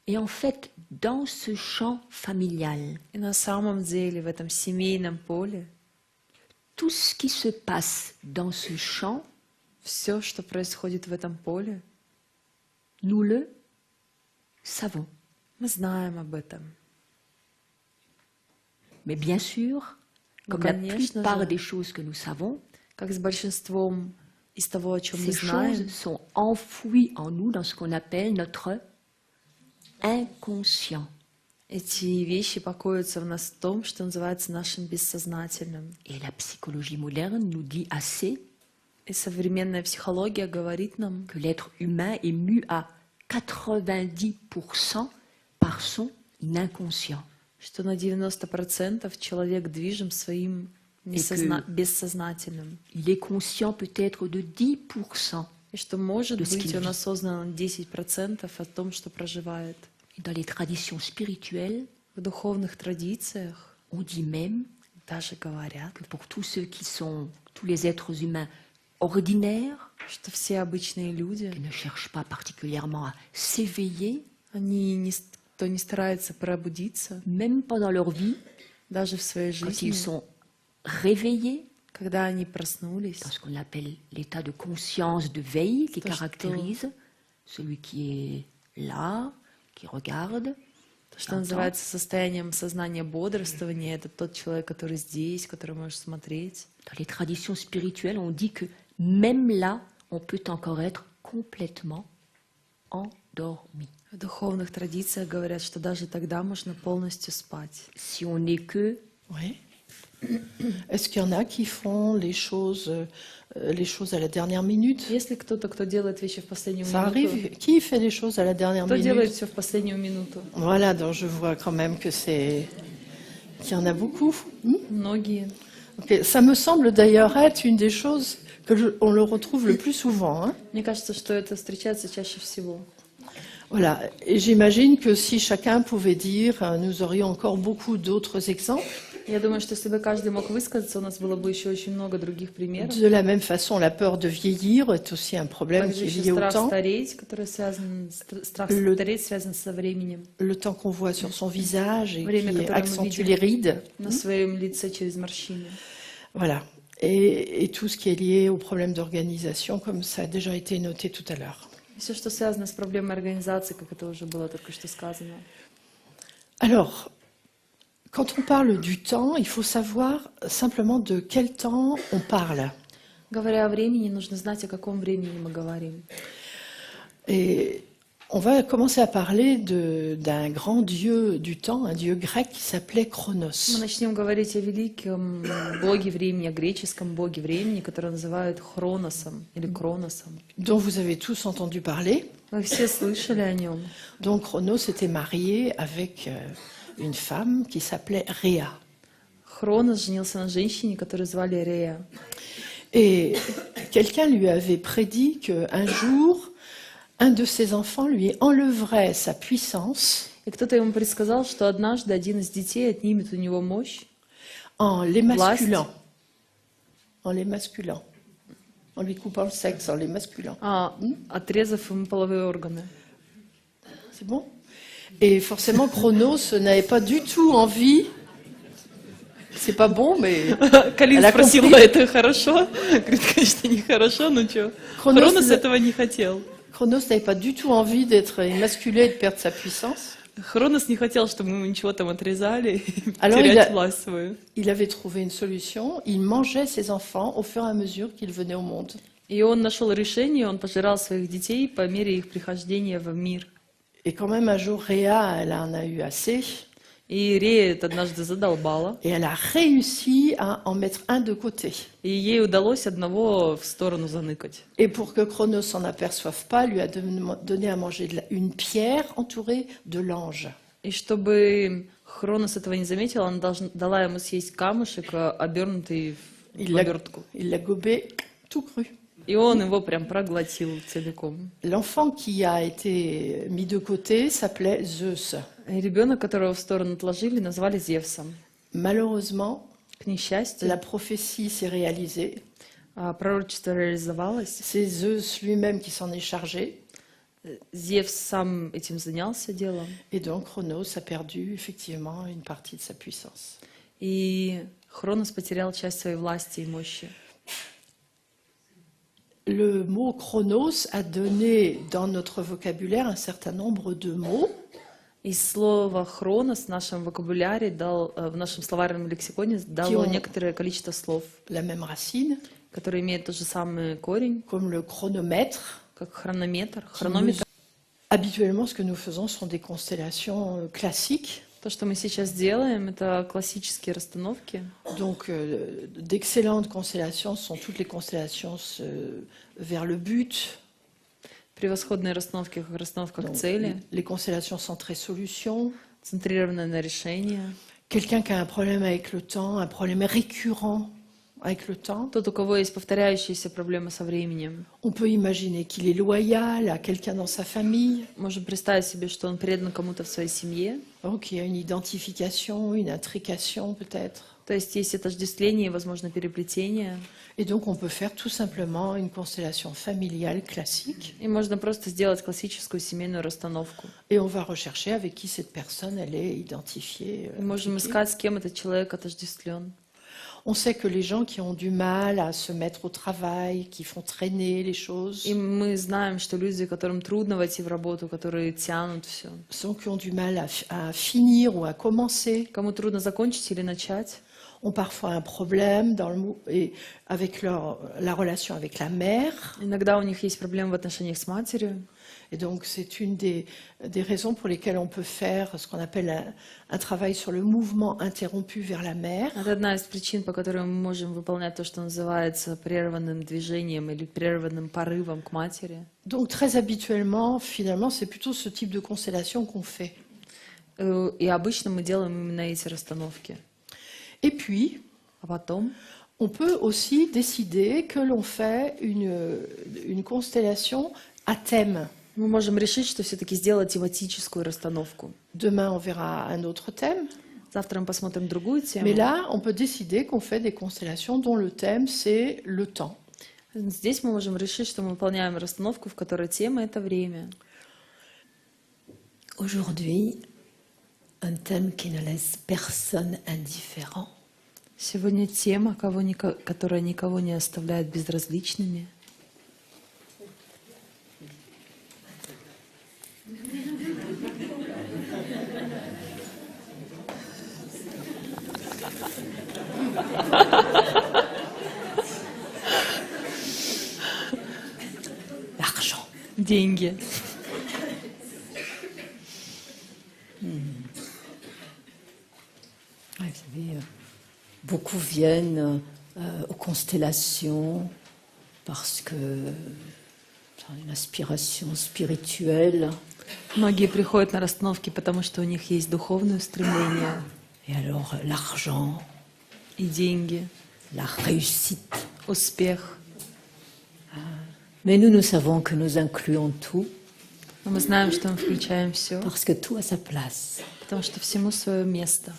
Et en fait, dans ce champ familial, И на самом деле в этом семейном поле tout ce qui se passe dans ce champ, все, что происходит в этом поле, nous le savons. мы знаем об этом. Mais bien sûr, Ну, comme la конечно plupart же, des choses que nous savons, как с большинством из того, о чем мы ces знаем, choses sont enfouies en nous dans ce qu'on appelle notre inconscient. эти вещи покоятся в нас в том, что называется нашим бессознательным. Et la psychologie moderne nous dit assez И современная психология говорит нам, que l'être humain est mu à 90% par son inconscient. что на 90% человек движим своим бессознательным. Il est conscient peut-être de 10%. И что, может de ce быть, qu'il он vit. осознан 10% о том, что проживает. Et dans les traditions spirituelles, В духовных традициях on dit même даже говорят, que pour tous ceux qui sont, tous les êtres humains ordinaires, что все обычные люди, qui ne cherchent pas particulièrement à s'éveiller, кто не старается пробудиться, même pendant leur vie, даже в своей quand жизни, ils sont réveillés, когда они проснулись, dans ce qu'on appelle l'état de conscience de veille qui То, что- caractérise celui qui est là, qui regarde, что называется состоянием сознания бодрствования, это тот человек, который здесь, который может смотреть. dans les traditions spirituelles, on dit que même là, on peut encore être complètement endormi. В духовных традициях говорят, что даже тогда можно полностью спать. Si on n'est que Oui. Est-ce qu'il y en a qui font les choses à la dernière minute? Если кто-то, кто делает вещи в последнюю Ça минуту, arrive. Qui fait les choses à la dernière кто делает minute? все в последнюю минуту? Voilà, donc je vois quand même que qu'il y en a beaucoup. Многие. Ok, ça me semble d'ailleurs être une des choses on le retrouve le plus souvent, hein. Мне кажется, что это встречается чаще всего. Voilà, et j'imagine que si chacun pouvait dire, nous aurions encore beaucoup d'autres exemples. Я думаю, что если бы каждый мог высказаться, у нас было бы еще очень много других примеров. De la même façon, la peur de vieillir est aussi un problème Также qui est еще lié au страх temps. стареть, который связан, страх Le- стареть связан со временем. Le temps qu'on voit sur son visage et Время, qui которое мы accentue видим les rides. на своем лице через морщины. Voilà. Et tout ce qui est lié aux problèmes d'organisation, comme ça a déjà été noté tout à l'heure. Все, что связано с проблемой организации, как это уже было только что сказано. Alors, quand on parle du temps, il faut savoir simplement de quel temps on parle. Говоря о времени, нужно знать, о каком времени мы говорим. Et on va commencer à parler d'un grand dieu du temps, un dieu grec qui s'appelait Мы Chronos. начнем говорить о великом боге времени, о греческом боге времени, который называют Хроносом или Кроносом. Dont vous avez tous entendu parler. Вы все слышали о нем. Donc Chronos était marié avec une femme qui s'appelait Rhea. Хронос женился на женщине, которую звали Рея. Et quelqu'un lui avait prédit qu'un jour, un de ses enfants lui enlèverait sa puissance И кто-то ему предсказал, что однажды один из детей отнимет у него мощь en l'émasculant. En l'émasculant. En lui coupant le sexe, en l'émasculant. отрезав ему половые органы. C'est bon? Et forcément, Chronos n'avait pas du tout envie. C'est pas bon, mais. Калин Elle a спросила, compris. это хорошо? Говорит, конечно, нехорошо, но что? Хронос Хронос не- этого не хотел. Chronos n'avait pas du tout envie d'être émasculé et de perdre sa puissance. Хронос не хотел, чтобы мы ничего там отрезали и Alors, терять власть свою. Il avait trouvé une solution. Il mangeait ses enfants au fur et à mesure qu'ils venaient au monde. И он нашел решение, он пожирал своих детей по мере их прихождения в мир. Et quand même, un jour, Rhea, elle en a eu assez. И Рея это однажды задолбала, Et elle a réussi à en mettre un de côté. и ей удалось одного в сторону заныкать. Et pour que Chronos s'en aperçoive pas, elle lui a donné à manger une pierre entourée de l'ange. И чтобы Хронос этого не заметил, она дала ему съесть камушек, обернутый в Il l'a обертку. gobé tout cru. И он его прям проглотил целиком. L'enfant qui a été mis de côté s'appelait Zeus. И ребенок, которого в сторону отложили, назвали Зевсом. Malheureusement, К несчастью, la prophétie s'est réalisée. пророчество реализовалось. C'est Zeus lui-même qui s'en est chargé. Зевс сам этим занялся делом, Et donc Chronos a perdu effectivement une partie de sa puissance. и Хронос потерял часть своей власти и мощи. Le mot Chronos a donné dans notre vocabulaire un certain nombre de mots. И слово «хронос» в нашем вокабуляре в нашем словарном лексиконе дало Qui ont- некоторое количество слов, La même racine, которые имеют тот же самый корень, comme le chronomètre. как хронометр, qui хронометр. Habituellement, ce que nous faisons sont des constellations classiques, То, что мы сейчас делаем, это классические расстановки. donc d'excellentes constellations sont toutes les constellations vers le but. Превосходные расстановки, как расстановка к Donc, цели, les constellations centrées solutions. центрированные на решение. Quelqu'un qui a un problème avec le temps, un problème récurrent avec le temps, Тот, у кого есть повторяющиеся проблемы со временем. on peut imaginer qu'il est loyal à quelqu'un dans sa famille, Можем представить себе, что он предан кому-то в своей семье. donc il y a une identification, une intrication peut-être. То есть есть отождествление и, возможно, переплетение. Et donc on peut faire tout simplement une constellation familiale classique И можно просто сделать классическую семейную расстановку. et on va rechercher avec qui cette personne elle est identifiée. И можем impliquée. искать, с кем этот человек отождествлен. On sait que les gens qui ont du mal à se mettre au travail, qui font traîner les choses, И мы знаем, что люди, которым трудно войти в работу, которые тянут все, ceux qui ont du mal à finir ou à commencer, кому трудно закончить или начать, ont parfois un problème et avec la relation avec la mère. иногда у них есть проблемы в отношениях с матерью. Et donc c'est une des raisons pour lesquelles on peut faire ce qu'on appelle un travail sur le mouvement interrompu vers la mère. Это одна из причин, по которой мы можем выполнять то, что называется прерванным движением или прерванным порывом к матери. Donc très habituellement, finalement, c'est plutôt ce type de constellation qu'on fait. И обычно мы делаем именно эти расстановки. Et puis, А потом on peut aussi décider que l'on fait une constellation à thème. мы можем решить, что все-таки сделать тематическую расстановку. Demain, on verra un autre thème. Завтра мы посмотрим другую Mais тему. là, on peut décider qu'on fait des constellations dont le thème, c'est le temps. Здесь мы можем решить, что мы выполняем расстановку, в которой тема — это время. Aujourd'hui, un thème qui ne laisse personne indifférent. Сегодня тема, которая никого не оставляет безразличными. L'argent. Деньги. Ouais, vous savez, beaucoup viennent aux constellations parce que c'est une aspiration spirituelle. Многие приходят на расстановки, потому что у них есть духовное стремление Et alors l'argent, и деньги, la réussite. успех. Mais nous savons que nous incluons tout Но мы знаем, что мы включаем все, parce que tout a sa place. потому что всему свое место.